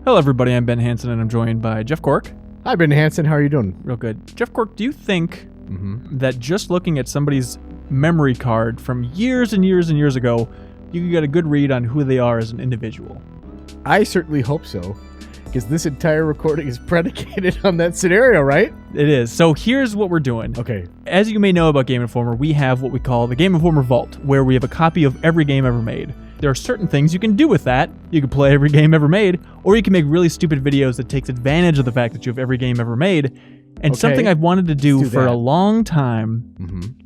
Hello, everybody. I'm Ben Hanson, and I'm joined by Jeff Cork. Hi, Ben Hanson. How are you doing? Real good. Jeff Cork, do you think that just looking at somebody's memory card from years and years and years ago, you can get a good read on who they are as an individual? I certainly hope so, because this entire recording is predicated on that scenario, right? It is. So here's what we're doing. Okay. As you may know about Game Informer, we have what we call the Game Informer Vault, where we have a copy of every game ever made. There are certain things you can do with that. You can play every game ever made, or you can make really stupid videos that takes advantage of the fact that you have every game ever made. And something I've wanted to do for a long time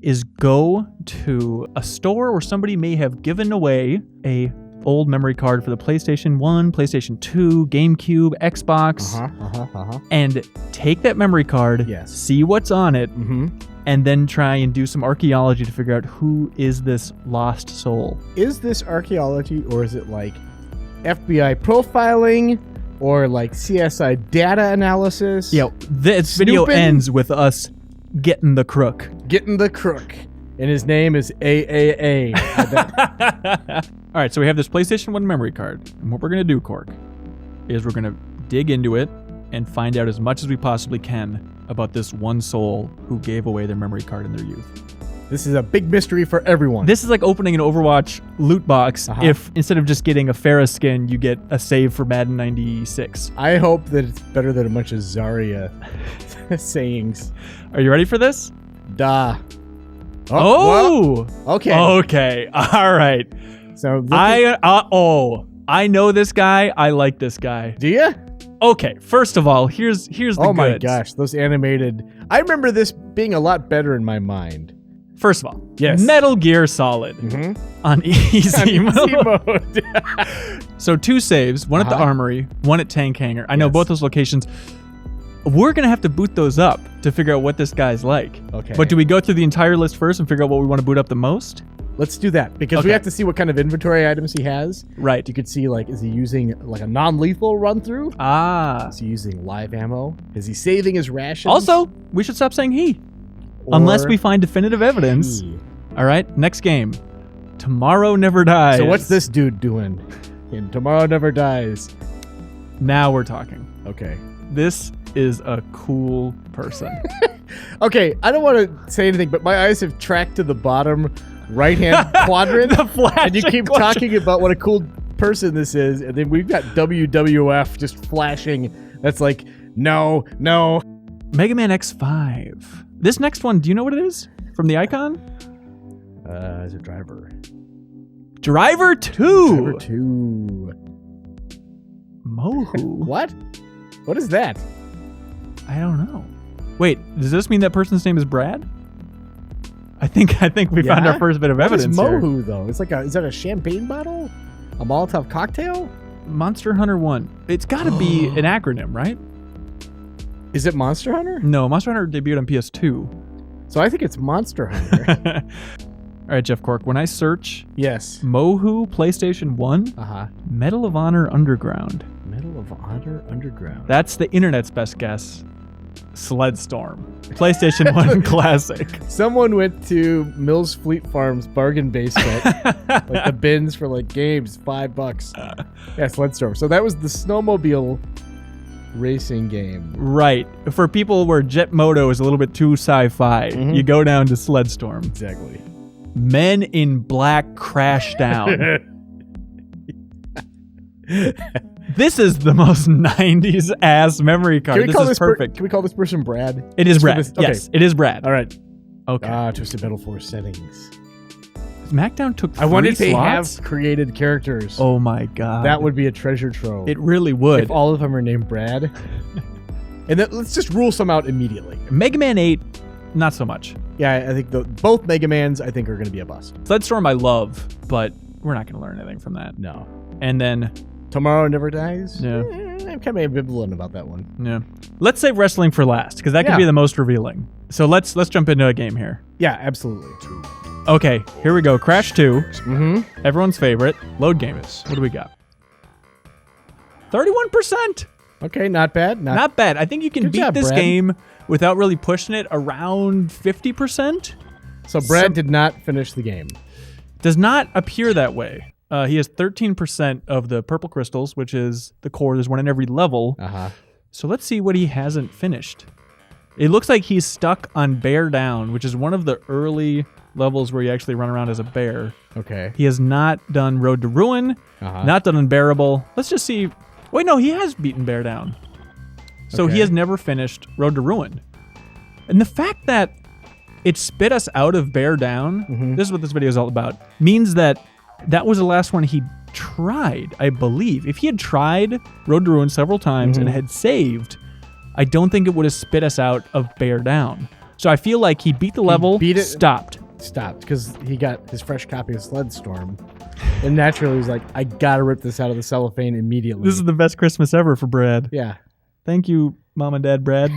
is go to a store where somebody may have given away a old memory card for the PlayStation 1, PlayStation 2, GameCube, Xbox, and take that memory card, see what's on it, and then try and do some archaeology to figure out who is this lost soul. Is this archaeology, or is it like FBI profiling, or like CSI data analysis? Yeah, this video ends with us getting the crook. Getting the crook. And his name is AAA. All right, so we have this PlayStation 1 memory card. And what we're going to do, Cork, is we're going to dig into it and find out as much as we possibly can about this one soul who gave away their memory card in their youth. This is a big mystery for everyone. This is like opening an Overwatch loot box if instead of just getting a Farah skin, you get a save for Madden 96. I hope that it's better than a bunch of Zarya sayings. Are you ready for this? Duh. Oh! Okay. Okay. All right. So I know this guy. I like this guy. Do you? Okay. First of all, here's the goods. Oh my gosh, those animated. I remember this being a lot better in my mind. First of all, yes. Metal Gear Solid on easy mode. So 2 saves, one at the armory, one at Tank Hangar. I know both those locations. We're going to have to boot those up to figure out what this guy's like. Okay. But do we go through the entire list first and figure out what we want to boot up the most? Let's do that, because we have to see what kind of inventory items he has. Right. You could see, like, is he using, like, a non-lethal run-through? Ah. Is he using live ammo? Is he saving his rations? Also, we should stop saying he. Unless we find definitive evidence. All right, next game. Tomorrow Never Dies. So what's this dude doing in Tomorrow Never Dies? Now we're talking. Okay. This is a cool person. Okay, I don't want to say anything, but my eyes have tracked to the bottom right-hand quadrant. And you keep talking about what a cool person this is, and then we've got WWF just flashing. That's like, no. Megaman X5. This next one, do you know what it is from the icon? It's a driver. Driver 2. Driver 2. Mohu. What? What is that? I don't know. Wait, does this mean that person's name is Brad? I think we found our first bit of evidence here. What is Mohu, though? It's like is that a champagne bottle? A Molotov cocktail? Monster Hunter 1. It's got to be an acronym, right? Is it Monster Hunter? No, Monster Hunter debuted on PS2. So I think it's Monster Hunter. All right, Jeff Cork, when I search Mohu PlayStation 1, Medal of Honor Underground. Medal of Honor Underground. That's the internet's best guess. Sledstorm. PlayStation 1 classic. Someone went to Mills Fleet Farm's bargain basement, like the bins for like games, $5. Yeah, Sledstorm. So that was the snowmobile racing game. Right. For people where Jet Moto is a little bit too sci-fi, you go down to Sledstorm. Exactly. Men in Black Crash Down. This is the most 90s ass memory card. This is perfect. Can we call this person Brad? It is Brad. Yes, it is Brad. All right. Okay. Twisted Metal 4 settings. Smackdown took 3 slots? I wonder if they have created characters. Oh my god. That would be a treasure trove. It really would. If all of them are named Brad. And let's just rule some out immediately. Megaman 8, not so much. Yeah, I think both Megamans, I think, are going to be a bust. Sledstorm I love, but we're not going to learn anything from that. No. And then Tomorrow Never Dies? Yeah. I'm kind of ambivalent about that one. Yeah. Let's save wrestling for last, because that could be the most revealing. So let's jump into a game here. Yeah, absolutely. Okay, here we go. Crash 2. Everyone's favorite. Load game. What do we got? 31%. Okay, not bad. Not bad. I think you can beat this game without really pushing it around 50%. So Brad did not finish the game. Does not appear that way. He has 13% of the purple crystals, which is the core. There's one in every level. So let's see what he hasn't finished. It looks like he's stuck on Bear Down, which is one of the early levels where you actually run around as a bear. Okay. He has not done Road to Ruin, not done Unbearable. Let's just see. Wait, no, he has beaten Bear Down. So he has never finished Road to Ruin. And the fact that it spit us out of Bear Down, this is what this video is all about, means that was the last one he tried, I believe. If he had tried Road to Ruin several times and had saved, I don't think it would have spit us out of Bear Down. So I feel like he beat the level, stopped, because he got his fresh copy of Sledstorm. And naturally he's like, I gotta rip this out of the cellophane immediately. This is the best Christmas ever for Brad. Yeah. Thank you, Mom and Dad, Brad.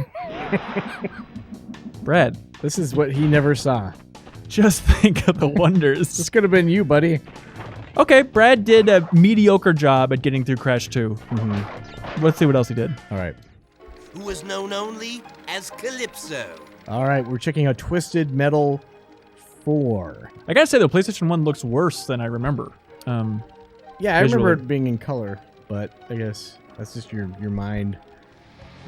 Brad. This is what he never saw. Just think of the wonders. This could have been you, buddy. Okay, Brad did a mediocre job at getting through Crash 2. Let's see what else he did. All right. Who was known only as Calypso. All right, we're checking out Twisted Metal 4. I gotta say, the PlayStation 1 looks worse than I remember. Yeah, I remember it being in color, but I guess that's just your mind.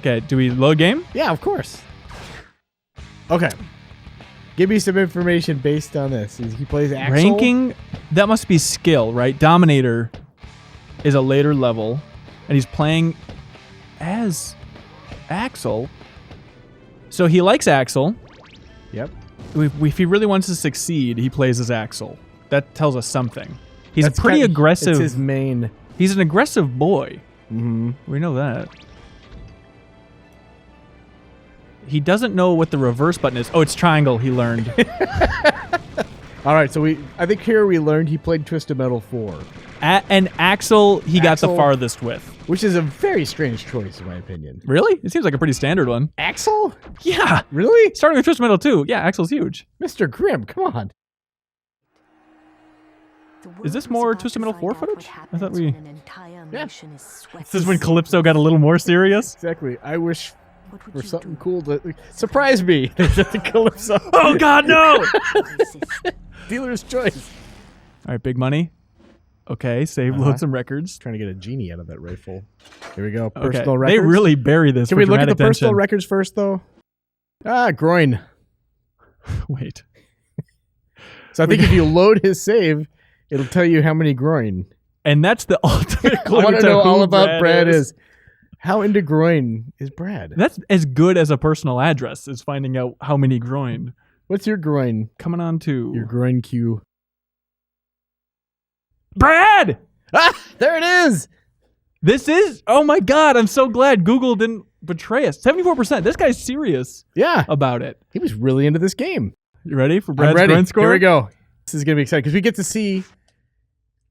Okay, do we load game? Yeah, of course. Okay. Give me some information based on this. He plays Axel. Ranking, that must be skill, right? Dominator is a later level, and he's playing as Axel. So he likes Axel. Yep. If he really wants to succeed, he plays as Axel. That tells us something. He's pretty aggressive. It's his main. He's an aggressive boy. Mm-hmm. We know that. He doesn't know what the reverse button is. Oh, it's triangle, he learned. All right, so I think here we learned he played Twisted Metal 4. And Axel, he got the farthest with. Which is a very strange choice, in my opinion. Really? It seems like a pretty standard one. Axel? Yeah. Really? Starting with Twisted Metal 2. Yeah, Axel's huge. Mr. Grimm, come on. Is this more Twisted Metal 4 footage? I thought we... Yeah. This is when Calypso got a little more serious? Exactly. I wish for something cool to surprise me. The Calypso. Oh, God, no! Dealer's choice. All right, big money. Okay, save, load some records. Trying to get a genie out of that rifle. Here we go. Okay. Personal records. They really bury this. Can we look at the personal records first, though? Groin. Wait. So I think if you load his save, it'll tell you how many groin. And that's the ultimate clue. I want to know all about Brad is. How into groin is Brad? That's as good as a personal address, is finding out how many groin. What's your groin? Coming on to... Your groin queue. Brad! Ah, there it is! This is... Oh my God, I'm so glad Google didn't betray us. 74%. This guy's serious about it. He was really into this game. You ready for Brad's ready. groin score? Here we go. This is going to be exciting because we get to see...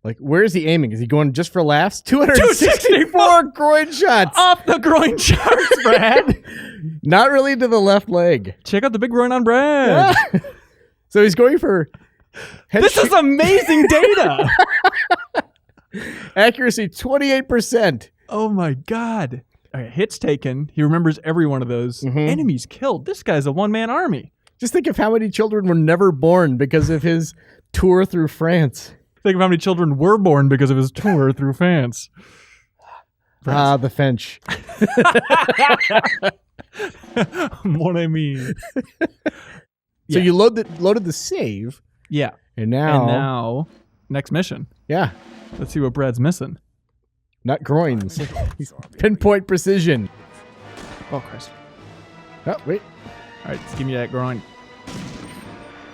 Like, where is he aiming? Is he going just for laughs? 264 groin shots! Off the groin charts, Brad! Not really to the left leg. Check out the big groin on Brad. So he's going for... This is amazing data! Accuracy, 28%. Oh my God. All right, hits taken. He remembers every one of those. Enemies killed. This guy's a one-man army. Just think of how many children were never born because of his tour through France. Think of how many children were born because of his tour through France. The French. Mon ami. So you loaded the save. Yeah. And now, next mission. Yeah. Let's see what Brad's missing. Not groins. Pinpoint precision. Oh, Christ. Oh, wait. All right, just give me that groin.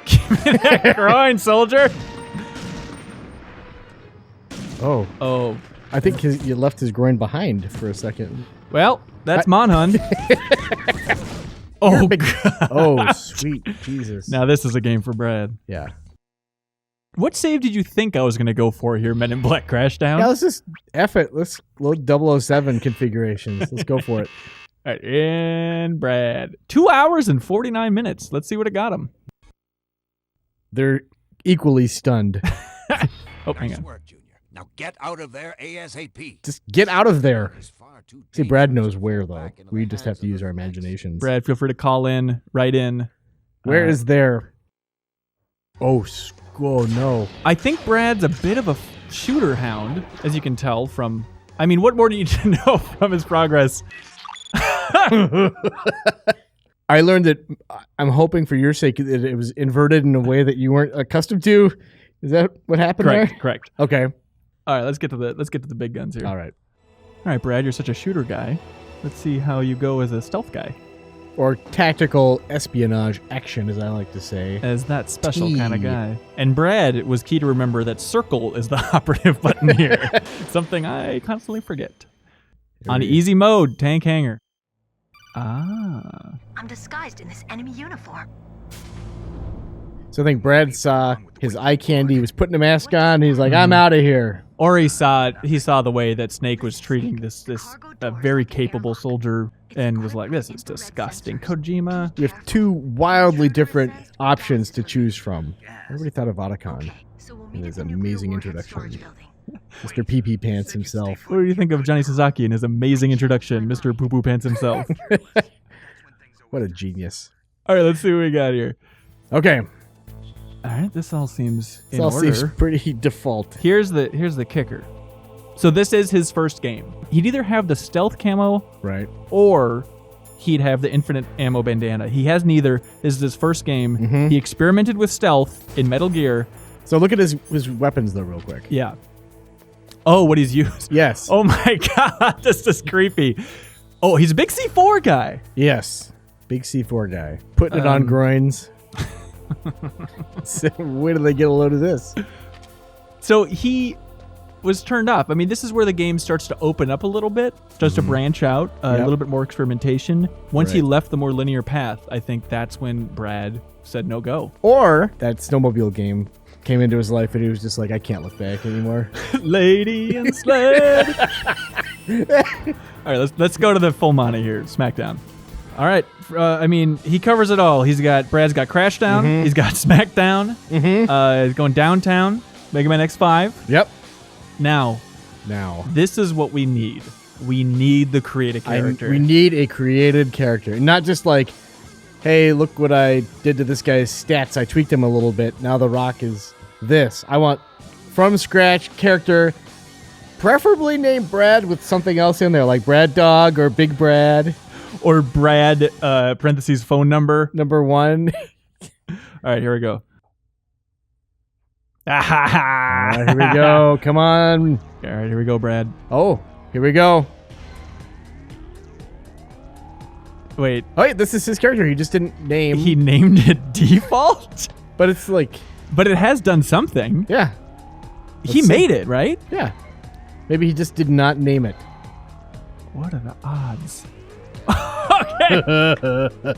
Give me that groin, soldier. Oh. I think you left his groin behind for a second. Well, that's Monhun. Oh, God. Oh, sweet Jesus. Now this is a game for Brad. Yeah. What save did you think I was going to go for here, Men in Black Crashdown? Yeah, let's just F it. Let's load 007 configurations. Let's go for it. All right, and Brad. 2 hours and 49 minutes. Let's see what it got him. They're equally stunned. Oh, hang on. Work, Junior. Now get out of there ASAP. Just get out of there. See, Brad knows where, though. We just have to use our imaginations. Brad, feel free to call in, write in. Where is there? Oh, no. I think Brad's a bit of a shooter hound, as you can tell from... I mean, what more do you need to know from his progress? I learned that I'm hoping for your sake that it was inverted in a way that you weren't accustomed to. Is that what happened there? Correct. Okay. All right, let's get to the big guns here. All right. All right, Brad, you're such a shooter guy. Let's see how you go as a stealth guy. Or tactical espionage action, as I like to say. As that special kind of guy. And Brad, it was key to remember that circle is the operative button here. Something I constantly forget. On easy mode, tank hanger. Ah. I'm disguised in this enemy uniform. So I think Brad saw his eye candy, he was putting a mask on, and he's like, I'm out of here. Or he saw the way that Snake was treating this very capable soldier and was like, this is disgusting. Kojima. We have two wildly different options to choose from. Everybody thought of Otacon in his amazing introduction. Mr. Pee-Pee Pants himself. What do you think of Johnny Sasaki and his amazing introduction, Mr. Poo-Poo Pants himself? What a genius. All right, let's see what we got here. Okay. All right, this all seems in This all order. seems pretty default. Here's the kicker. So this is his first game. He'd either have the stealth camo, right, or he'd have the infinite ammo bandana. He has neither. This is his first game. Mm-hmm. He experimented with stealth in Metal Gear. So look at his weapons, though, real quick. Yeah. Oh, what he's used. Yes. Oh my God, this is creepy. Oh, he's a big C4 guy. Yes. Big C4 guy. Putting it on groins. So where did they get a load of this? So he was turned off. I mean, this is where the game starts to open up a little bit, starts to branch out, a little bit more experimentation. Once he left the more linear path, I think that's when Brad said no go. Or that snowmobile game came into his life and he was just like, I can't look back anymore. Lady and sled. All right, let's go to the full monty here, Smackdown. All right, I mean, he covers it all. Brad's got Crashdown, he's got Smackdown, he's going downtown, Megaman X5. Yep. Now, this is what we need. We need the creative character. We need a created character. Not just like, hey, look what I did to this guy's stats. I tweaked him a little bit. Now The Rock is this. I want from scratch character, preferably named Brad with something else in there, like Brad Dog or Big Brad. Or Brad, parentheses, phone number. Number 1. All right, here we go. Here we go. Come on. All right, here we go, Brad. Oh, here we go. Wait. Oh, wait, this is his character. He just didn't name. He named it default? But it's like. But it has done something. Yeah. He made it, right? Yeah. Maybe he just did not name it. What are the odds? Okay.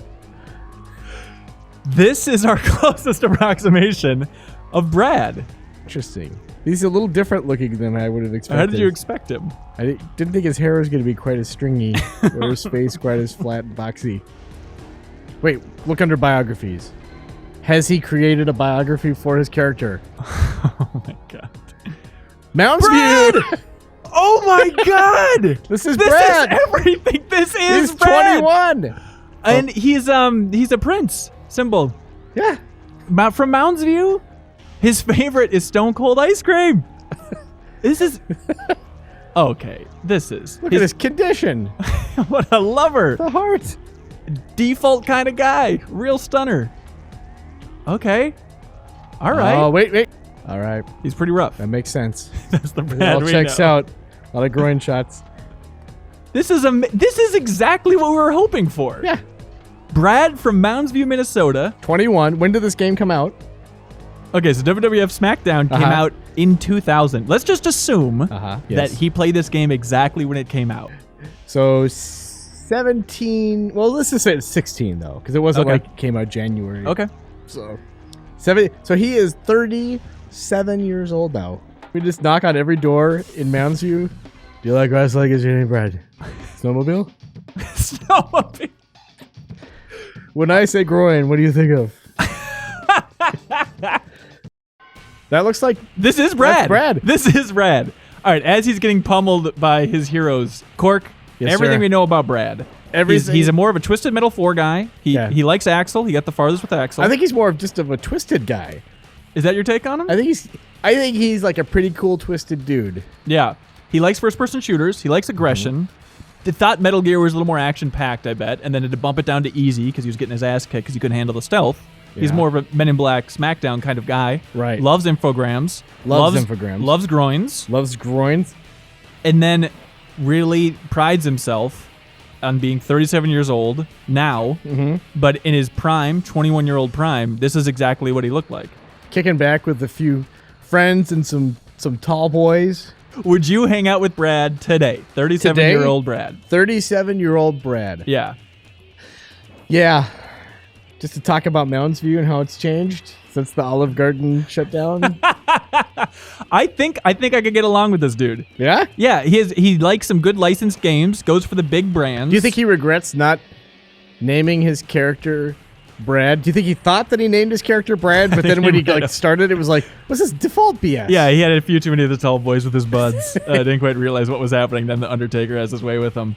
This is our closest approximation of Brad. Interesting. He's a little different looking than I would have expected. How did you expect him? I didn't think his hair was going to be quite as stringy or his face quite as flat and boxy. Wait, look under biographies. Has he created a biography for his character? Oh my God. Mounds Brad! View! Oh my God! This is Brad! This is everything. This is He's Brad! 21! And he's a prince symbol. Yeah. From Mounds View. His favorite is Stone Cold ice cream. This is... Okay, this is... Look at his condition. What a lover. The heart. Default kind of guy. Real stunner. Okay. All right. Oh, wait. All right. He's pretty rough. That makes sense. That's the It Brad all we checks know. out. A lot of groin shots. This is exactly what we were hoping for. Yeah. Brad from Mounds View, Minnesota. 21. When did this game come out? Okay, so WWF Smackdown came out in 2000. Let's just assume that Yes. he played this game exactly when it came out. So 17. Well, let's just say it's 16 though, because it wasn't like it came out January. Okay. So 7. So he is 37 years old now. We just knock on every door in Mounds View. Do you like wrestling? Is your name Brad? Snowmobile? Snowmobile. When I say groin, what do you think of? That looks like This is Brad. That's Brad. This is Brad. All right, as he's getting pummeled by his heroes, Cork, Yes, everything sir. we know about Brad. Everything. He's a more of a Twisted Metal 4 guy. He Yeah. likes Axel. He got the farthest with Axel. I think he's more of just of a twisted guy. Is that your take on him? I think he's like a pretty cool, twisted dude. Yeah. He likes first-person shooters. He likes aggression. They thought Metal Gear was a little more action-packed, I bet, and then had to bump it down to easy because he was getting his ass kicked because he couldn't handle the stealth. Yeah. He's more of a Men in Black Smackdown kind of guy. Right. Loves infograms. Loves infograms. Loves groins. Loves groins. And then really prides himself on being 37 years old now, but in his prime, 21-year-old prime, this is exactly what he looked like. Kicking back with a few friends and some tall boys. Would you hang out with Brad today? 37-year-old Brad. 37-year-old Brad. Yeah. Yeah. Just to talk about Mounds View and how it's changed since the Olive Garden shut down. I think I could get along with this dude. Yeah? Yeah, he likes some good licensed games, goes for the big brands. Do you think he regrets not naming his character Brad? Do you think he thought that he named his character Brad, but then when he started, it was like, what's this default BS? Yeah, he had a few too many of the tall boys with his buds. Didn't quite realize what was happening. Then the Undertaker has his way with him.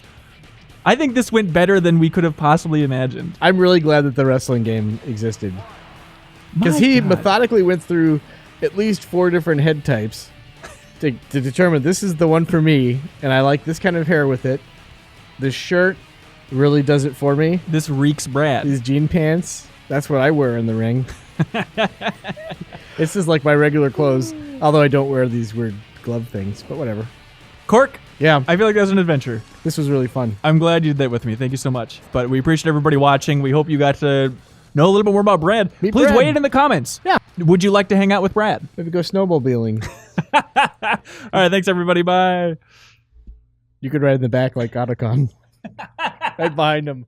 I think this went better than we could have possibly imagined. I'm really glad that the wrestling game existed. Because he methodically went through at least 4 different head types to determine this is the one for me, and I like this kind of hair with it. This shirt really does it for me. This reeks Brad. These jean pants, that's what I wear in the ring. This is like my regular clothes, although I don't wear these weird glove things, but whatever. Cork, yeah, I feel like that was an adventure. This was really fun. I'm glad you did that with me. Thank you so much. But we appreciate everybody watching. We hope you got to know a little bit more about Brad. Please Brad. weigh it in the comments. Yeah. Would you like to hang out with Brad? Maybe go snowmobiling. All right, thanks everybody. Bye. You could ride in the back like Otacon. Right behind him.